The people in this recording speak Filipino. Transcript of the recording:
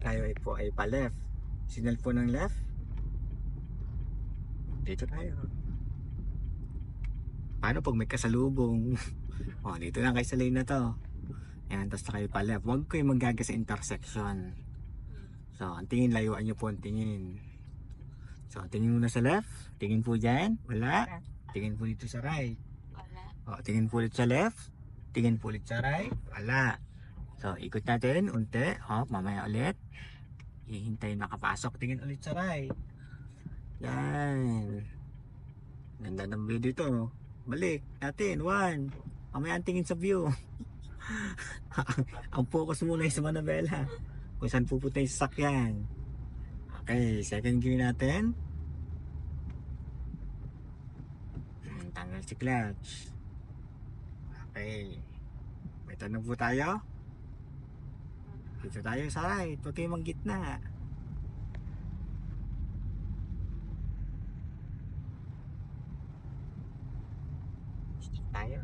tayo ay po ay pa left. Signal po ng left. Dito tayo. Paano pag may kasalubong? O, dito lang kayo sa lane na to. Ayan, tapos na kayo pa left. Huwag kayo magaga sa intersection. So, ang tingin, layuan nyo po ang tingin. So, tingin muna sa left. Tingin po dyan. Wala. Tingin po dito sa right. O, tingin po ulit sa left. Tingin po ulit sa right. Wala. So, ikot natin. Unti. Hop, mamaya ulit. Hihintayin makapasok. Tingin ulit sa right. Yan. Ganda ng view dito. Balik natin. One. Mamaya ang tingin sa view. Ang focus muna sa Manabela. Kung saan pupunta yung sasakyan. Okay, second gear natin. Tanggal si clutch. Okay. May tanong po tayo. Dito tayo sa right. Huwag kayo manggitna. Tayo.